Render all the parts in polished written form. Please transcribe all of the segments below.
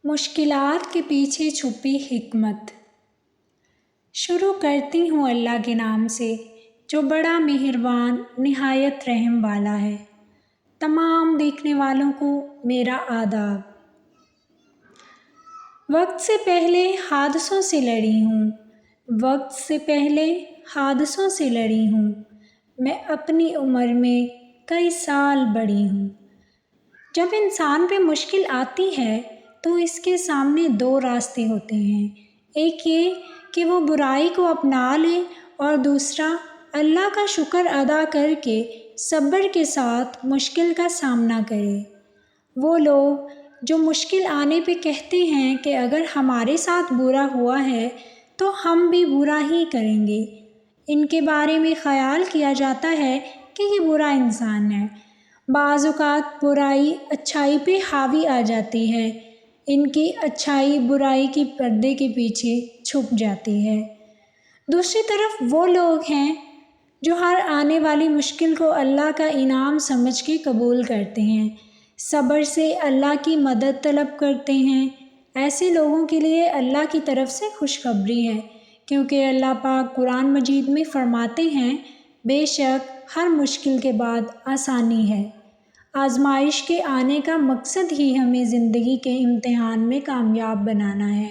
مشکلات کے پیچھے چھپی حکمت۔ شروع کرتی ہوں اللہ کے نام سے جو بڑا مہربان نہایت رحم والا ہے۔ تمام دیکھنے والوں کو میرا آداب۔ وقت سے پہلے حادثوں سے لڑی ہوں، وقت سے پہلے حادثوں سے لڑی ہوں، میں اپنی عمر میں کئی سال بڑھی ہوں۔ جب انسان پہ مشکل آتی ہے تو اس کے سامنے دو راستے ہوتے ہیں، ایک یہ کہ وہ برائی کو اپنا لے اور دوسرا اللہ کا شکر ادا کر کے صبر کے ساتھ مشکل کا سامنا کرے۔ وہ لوگ جو مشکل آنے پہ کہتے ہیں کہ اگر ہمارے ساتھ برا ہوا ہے تو ہم بھی برا ہی کریں گے، ان کے بارے میں خیال کیا جاتا ہے کہ یہ برا انسان ہے۔ بعض اوقات برائی اچھائی پہ حاوی آ جاتی ہے، ان کی اچھائی برائی کی پردے کے پیچھے چھپ جاتی ہے۔ دوسری طرف وہ لوگ ہیں جو ہر آنے والی مشکل کو اللہ کا انعام سمجھ کے قبول کرتے ہیں، صبر سے اللہ کی مدد طلب کرتے ہیں۔ ایسے لوگوں کے لیے اللہ کی طرف سے خوشخبری ہے، کیونکہ اللہ پاک قرآن مجید میں فرماتے ہیں بے شک ہر مشکل کے بعد آسانی ہے۔ آزمائش کے آنے کا مقصد ہی ہمیں زندگی کے امتحان میں کامیاب بنانا ہے۔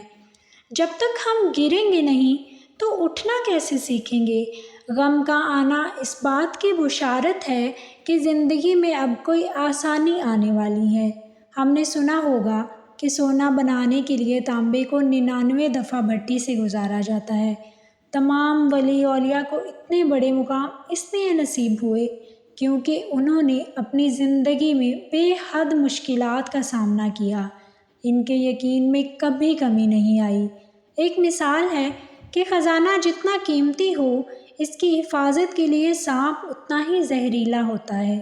جب تک ہم گریں گے نہیں تو اٹھنا کیسے سیکھیں گے؟ غم کا آنا اس بات کی بشارت ہے کہ زندگی میں اب کوئی آسانی آنے والی ہے۔ ہم نے سنا ہوگا کہ سونا بنانے کے لیے تانبے کو 99 دفعہ بھٹی سے گزارا جاتا ہے۔ تمام ولی اولیاء کو اتنے بڑے مقام اس لیے نصیب ہوئے کیونکہ انہوں نے اپنی زندگی میں بے حد مشکلات کا سامنا کیا، ان کے یقین میں کبھی کمی نہیں آئی۔ ایک مثال ہے کہ خزانہ جتنا قیمتی ہو اس کی حفاظت کے لیے سانپ اتنا ہی زہریلا ہوتا ہے۔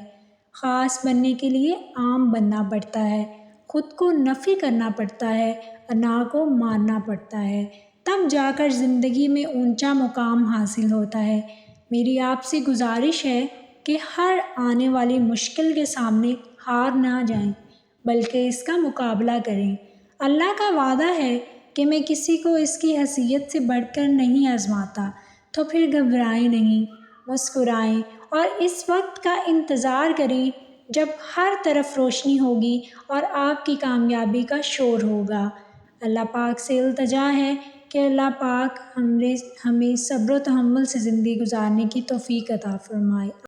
خاص بننے کے لیے عام بننا پڑتا ہے، خود کو نفی کرنا پڑتا ہے، انا کو مارنا پڑتا ہے، تب جا کر زندگی میں اونچا مقام حاصل ہوتا ہے۔ میری آپ سے گزارش ہے کہ ہر آنے والی مشکل کے سامنے ہار نہ جائیں بلکہ اس کا مقابلہ کریں۔ اللہ کا وعدہ ہے کہ میں کسی کو اس کی حیثیت سے بڑھ کر نہیں آزماتا، تو پھر گھبرائیں نہیں، مسکرائیں اور اس وقت کا انتظار کریں جب ہر طرف روشنی ہوگی اور آپ کی کامیابی کا شور ہوگا۔ اللہ پاک سے التجا ہے کہ اللہ پاک ہمیں صبر و تحمل سے زندگی گزارنے کی توفیق عطا فرمائے۔